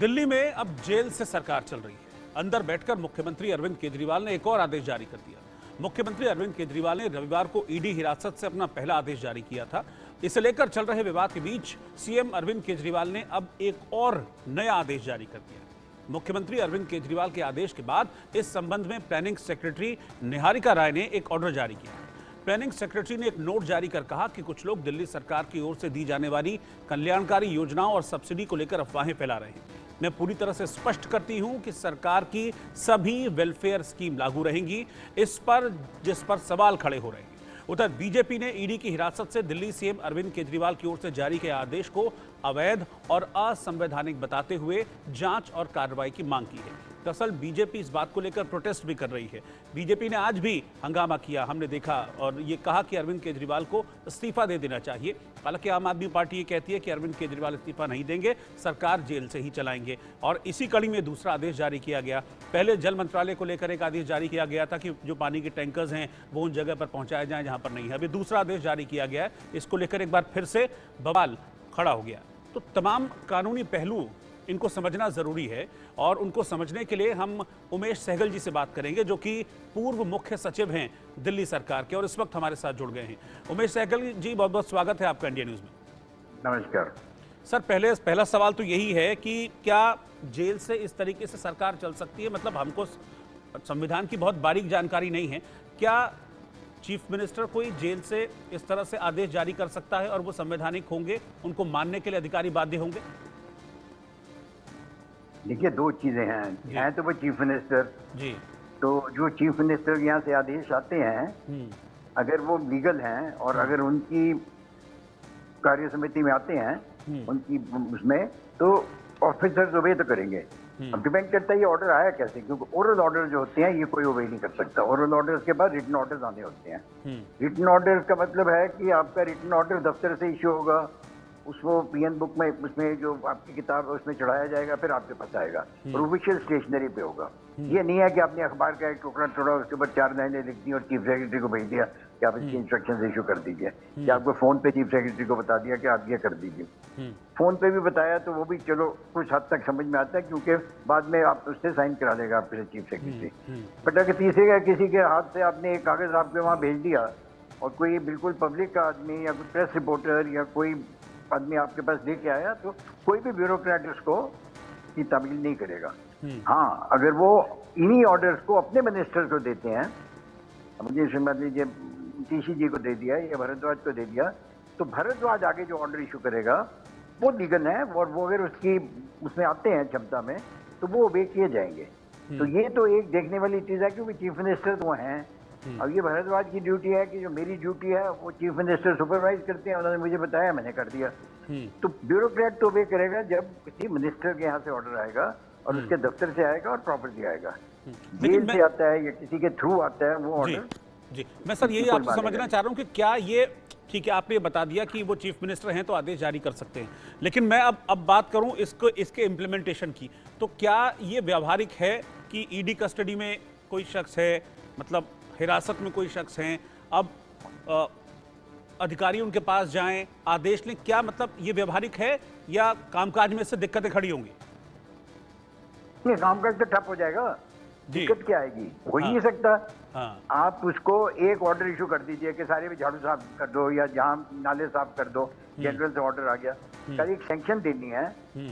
दिल्ली में अब जेल से सरकार चल रही है। अंदर बैठकर मुख्यमंत्री अरविंद केजरीवाल ने एक और आदेश जारी कर दिया। मुख्यमंत्री अरविंद केजरीवाल ने रविवार को ईडी हिरासत से अपना पहला आदेश जारी किया था। इसे लेकर चल रहे विवाद के बीच सीएम अरविंद केजरीवाल ने अब एक और नया आदेश जारी कर दिया। मुख्यमंत्री अरविंद केजरीवाल के आदेश के बाद इस संबंध में प्लानिंग सेक्रेटरी निहारिका राय ने एक ऑर्डर जारी किया। प्लानिंग सेक्रेटरी ने एक नोट जारी कर कहा कि कुछ लोग दिल्ली सरकार की ओर से दी जाने वाली कल्याणकारी योजनाओं और सब्सिडी को लेकर अफवाहें फैला रहे हैं। मैं पूरी तरह से स्पष्ट करती हूं कि सरकार की सभी वेलफेयर स्कीम लागू रहेंगी, जिस पर सवाल खड़े हो रहे हैं। उधर बीजेपी ने ईडी की हिरासत से दिल्ली सीएम अरविंद केजरीवाल की ओर से जारी किए आदेश को अवैध और असंवैधानिक बताते हुए जांच और कार्रवाई की मांग की है। दरअसल बीजेपी इस बात को लेकर प्रोटेस्ट भी कर रही है। बीजेपी ने आज भी हंगामा किया, हमने देखा, और ये कहा कि अरविंद केजरीवाल को इस्तीफा दे देना चाहिए। हालांकि आम आदमी पार्टी ये कहती है कि अरविंद केजरीवाल इस्तीफा नहीं देंगे, सरकार जेल से ही चलाएंगे। और इसी कड़ी में दूसरा आदेश जारी किया गया। पहले जल मंत्रालय को लेकर एक आदेश जारी किया गया था कि जो पानी के टैंकर्स हैं वो उन जगह पर पहुंचाए जाएं जहां पर नहीं है। अभी दूसरा आदेश जारी किया गया है। इसको लेकर एक बार फिर से बवाल खड़ा हो गया। तो तमाम कानूनी पहलू इनको समझना जरूरी है, और उनको समझने के लिए हम उमेश सहगल जी से बात करेंगे, जो कि पूर्व मुख्य सचिव हैं दिल्ली सरकार के और इस वक्त हमारे साथ जुड़ गए हैं। उमेश सहगल जी, बहुत बहुत स्वागत है आपका इंडिया न्यूज में। नमस्कार सर, पहला सवाल तो यही है कि क्या जेल से इस तरीके से सरकार चल सकती है? मतलब हमको संविधान की बहुत बारीक जानकारी नहीं है। क्या चीफ मिनिस्टर कोई जेल से इस तरह से आदेश जारी कर सकता है और वो संवैधानिक होंगे, उनको मानने के लिए अधिकारी बाध्य होंगे? देखिए, दो चीजें हैं तो वो चीफ मिनिस्टर जी, तो जो चीफ मिनिस्टर यहाँ से आदेश आते हैं, अगर वो लीगल हैं और अगर उनकी कार्य समिति में आते हैं, उनकी उसमें, तो ऑफिसर्स ओबे तो करेंगे। अब डिपेंड करता है ये ऑर्डर आया कैसे, क्योंकि ओरल ऑर्डर जो होते हैं ये कोई ओबे नहीं कर सकता। ओरल ऑर्डर्स के बाद रिटन ऑर्डर्स आने होते हैं। रिटन ऑर्डर्स का मतलब है कि आपका रिटन ऑर्डर दफ्तर से इश्यू होगा, उसको पीएन बुक में, उसमें जो आपकी किताब है उसमें चढ़ाया जाएगा, फिर आपके पास आएगा और ऑफिशियल स्टेशनरी पे होगा। ये नहीं है कि आपने अखबार का एक टुकड़ा तोड़ा, उसके ऊपर 4 लाइनें लिख दी और चीफ सेक्रेटरी को भेज दिया कि आप इसकी इंस्ट्रक्शंस इशू कर दीजिए, या आपको फोन पे चीफ सेक्रेटरी को बता दिया कि आप ये कर दीजिए। फोन पे भी बताया तो वो भी चलो कुछ हद तक समझ में आता है, क्योंकि बाद में आप उससे साइन करा देगा आपके चीफ सेक्रेटरी। बट अगर तीसरे किसी के हाथ से आपने एक कागज आपके वहाँ भेज दिया और कोई बिल्कुल पब्लिक का आदमी या कोई प्रेस रिपोर्टर या कोई आदमी आपके पास लेके आया, तो कोई भी ब्यूरोक्रेट उसको की तामील नहीं करेगा। हाँ, अगर वो इन्हीं ऑर्डर्स को अपने मिनिस्टर को देते हैं, मुझे मान लीजिए टीसी जी को दे दिया या भारद्वाज को दे दिया, तो भारद्वाज आगे जो ऑर्डर इशू करेगा वो लीगल है, और वो अगर उसमें आते हैं क्षमता में तो वो ओबे किए जाएंगे। तो ये तो एक देखने वाली चीज है, क्योंकि चीफ मिनिस्टर तो हैं। अब ये भारद्वाज की ड्यूटी है कि जो मेरी ड्यूटी है वो चीफ मिनिस्टर सुपरवाइज करते हैं, उन्होंने मुझे बताया, मैंने कर दिया। तो ब्यूरोक्रेट तो वे करेगा जब किसी मिनिस्टर के यहाँ से ऑर्डर आएगा और उसके दफ्तर से आएगा और प्रॉपर्टी आएगा। जेल से आता है या किसी के थ्रू आता है वो ऑर्डर। जी, मैं सर यही आपसे समझना चाह रहा हूँ कि क्या ये ठीक है, आपने बता दिया कि वो चीफ मिनिस्टर हैं तो आदेश जारी कर सकते हैं, लेकिन मैं अब बात करूं इसके इम्प्लीमेंटेशन की। तो क्या ये व्यावहारिक है कि ईडी कस्टडी में कोई शख्स है, मतलब हिरासत में कोई शख्स हैं, अब अधिकारी उनके पास जाएं, आदेश लें, क्या मतलब ये व्यावहारिक है या कामकाज में इससे दिक्कतें खड़ी होंगी? ये कामकाज तो ठप हो जाएगा, दिक्कत क्या आएगी? हो ही नहीं सकता। आप उसको एक ऑर्डर इशू कर दीजिए कि सारे भी झाड़ू साफ कर दो या जहाँ नाले साफ कर दो, जनरल से ऑर्डर आ गया। कल एक सैंक्शन देनी है,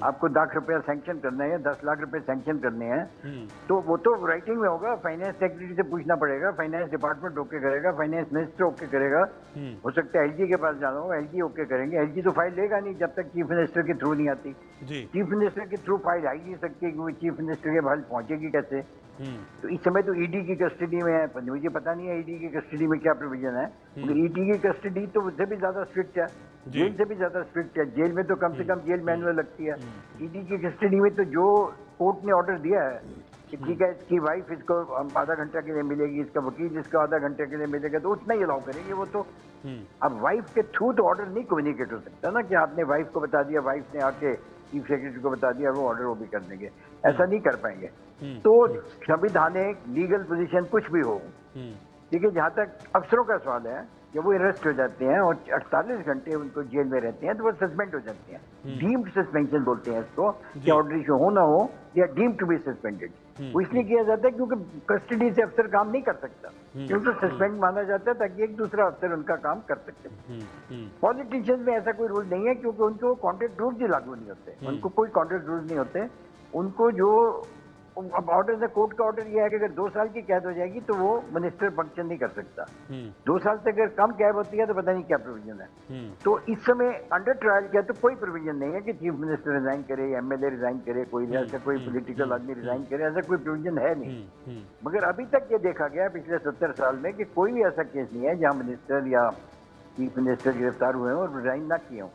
आपको 10 रुपया सैंक्शन करना है, 10 लाख रुपए सैंक्शन करने हैं, तो वो तो राइटिंग में होगा। फाइनेंस सेक्रेटरी से पूछना पड़ेगा, फाइनेंस डिपार्टमेंट ओके करेगा, फाइनेंस मिनिस्टर ओके करेगा, हो सकता है एलजी के पास जाना हो, एलजी ओके करेंगे। एलजी तो फाइल लेगा नहीं जब तक चीफ मिनिस्टर के थ्रू नहीं आती। चीफ मिनिस्टर के थ्रू फाइल आ ही नहीं सकती, क्योंकि चीफ मिनिस्टर के फाइल पहुंचेगी कैसे? तो इस समय तो ईडी की कस्टडी में है, मुझे पता नहीं है ईडी की कस्टडी में क्या प्रोविजन है। ईडी की कस्टडी तो उससे भी ज्यादा स्ट्रिक्ट है, जेल से भी ज्यादा स्ट्रिक्ट है। जेल में तो कम से कम जेल मैनुअल लगती है। ईडी की कस्टडी में तो जो कोर्ट ने ऑर्डर दिया है कि ठीक है, इसकी वाइफ इसको आधा घंटा के लिए मिलेगी, इसका वकील इसको आधा घंटे के लिए मिलेगा, तो उतना ही अलाउ करेंगे वो तो। अब वाइफ के थ्रू तो ऑर्डर नहीं कम्युनिकेट हो सकता ना, कि आपने वाइफ को बता दिया, वाइफ ने आके चीफ सेक्रेटरी को बता दिया, वो ऑर्डर वो भी कर देंगे, ऐसा नहीं कर पाएंगे। तो संवैधानिक लीगल पोजीशन कुछ भी हो, देखिए जहां तक अफसरों का सवाल है, जब वो अरेस्ट हो जाते हैं और 48 घंटे उनको जेल में रहते हैं तो वो सस्पेंड हो जाते हैं। डीम्ड सस्पेंशन बोलते हैं इसको, कि ऑर्डर इशू हो ना हो, या डीम्ड टू बी सस्पेंडेड। वो इसलिए किया जाता है क्योंकि कस्टडी से अफसर काम नहीं कर सकता, क्योंकि सस्पेंड माना जाता है ताकि एक दूसरा अफसर उनका काम कर सकते। पॉलिटिशियंस में ऐसा कोई रूल नहीं है, क्योंकि उनको कॉन्ट्रैक्ट रूल्स ही लागू नहीं होते, उनको कोई कॉन्ट्रैक्ट रूल्स नहीं होते। उनको जो अब ऑर्डर, कोर्ट का ऑर्डर यह है कि अगर 2 साल की कैद हो जाएगी तो वो मिनिस्टर फंक्शन नहीं कर सकता। 2 साल से अगर कम कैद होती है तो पता नहीं क्या प्रोविजन है। तो इस समय अंडर ट्रायल किया तो कोई प्रोविजन नहीं है कि चीफ मिनिस्टर रिजाइन करे, एमएलए रिजाइन करे, कोई ऐसा कोई पॉलिटिकल आदमी रिजाइन करे, ऐसा कोई प्रोविजन है नहीं। मगर अभी तक ये देखा गया पिछले 70 साल में कि कोई भी ऐसा केस नहीं है जहां मिनिस्टर या चीफ मिनिस्टर गिरफ्तार हुए हैं और रिजाइन ना किए हों।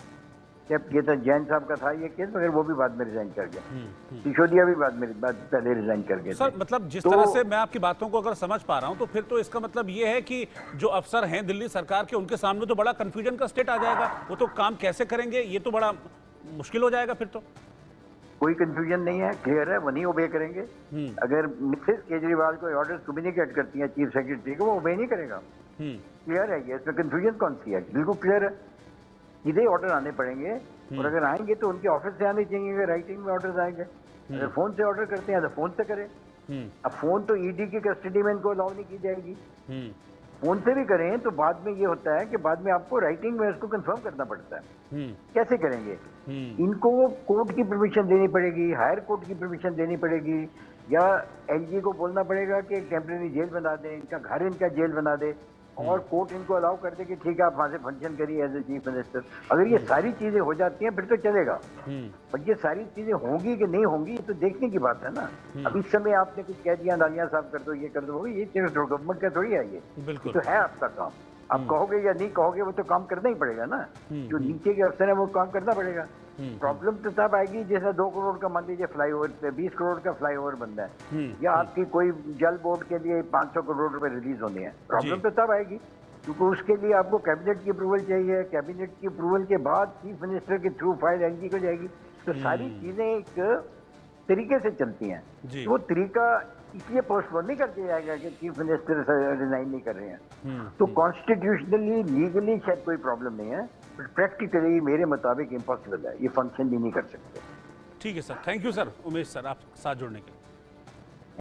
ये तो जैन साहब का था ये केस, मगर वो भी बाद में रिजाइन कर गया। सिसोदिया भी बाद पहले रिजाइन कर गए। सर मतलब जिस तरह से मैं आपकी बातों को अगर समझ पा रहा हूं तो फिर तो इसका मतलब ये है कि जो अफसर हैं दिल्ली सरकार के, उनके सामने तो बड़ा कंफ्यूजन का स्टेट आ जाएगा। वो तो काम कैसे करेंगे, ये तो बड़ा मुश्किल हो जाएगा फिर तो। कोई कंफ्यूजन नहीं है, क्लियर है, वही ओबे करेंगे। अगर मिसेस केजरीवाल कोई ऑर्डर कम्युनिकेट करती है चीफ सेक्रेटरी को, वो ओबे नहीं करेगा। क्लियर है ये, इसमें कंफ्यूजन कौन सी है? बिल्कुल क्लियर है, सीधे ऑर्डर आने पड़ेंगे। और अगर आएंगे तो उनके ऑफिस से आने चाहिए, अगर राइटिंग में ऑर्डर आएंगे। अगर फोन से ऑर्डर करते हैं तो फोन से करें। अब फोन तो ईडी की कस्टडी में इनको अलाउ नहीं की जाएगी। फोन से भी करें तो बाद में ये होता है कि बाद में आपको राइटिंग में उसको कंफर्म करना पड़ता है। कैसे करेंगे? इनको कोर्ट की परमिशन देनी पड़ेगी, हायर कोर्ट की परमिशन देनी पड़ेगी, या एलजी को बोलना पड़ेगा कि टेम्परेरी जेल बना दें, इनका घर इनका जेल बना दे, और कोर्ट इनको अलाउ कर दे कि ठीक है आप वहां से फंक्शन करिए एज ए चीफ मिनिस्टर। अगर ये सारी चीजें हो जाती हैं फिर तो चलेगा। पर ये सारी चीजें होंगी कि नहीं होंगी, ये तो देखने की बात है ना। अब इस समय आपने कुछ कह दिया, नालियां साफ कर दो, ये कर दो, ये गवर्नमेंट का थोड़ी है, ये तो है आपका काम। आप कहोगे या नहीं कहोगे, वो तो काम करना ही पड़ेगा ना। जो नीचे के अफसर है वो काम करना पड़ेगा। प्रॉब्लम तो तब आएगी जैसा 2 करोड़ का मान लीजिए फ्लाईओवर पे 20 करोड़ का फ्लाईओवर बनना है, या आपकी कोई जल बोर्ड के लिए 500 करोड़ रुपए रिलीज होने हैं। प्रॉब्लम तो तब आएगी क्योंकि उसके लिए आपको कैबिनेट की अप्रूवल चाहिए। कैबिनेट की अप्रूवल के बाद चीफ मिनिस्टर के थ्रू फाइल एलजी को जाएगी। तो सारी चीजें एक तरीके से चलती हैं। तो वो तरीका इसलिए पोस्टपोन नहीं कर दिया जाएगा कि चीफ मिनिस्टर रिजाइन नहीं कर रहे हैं। तो कॉन्स्टिट्यूशनली लीगली शायद कोई प्रॉब्लम नहीं है, बट प्रैक्टिकली मेरे मुताबिक इम्पॉसिबल है, ये फंक्शन भी नहीं कर सकते। ठीक है sir, thank you sir, Umesh sir, आप साथ जुड़ने के लिए।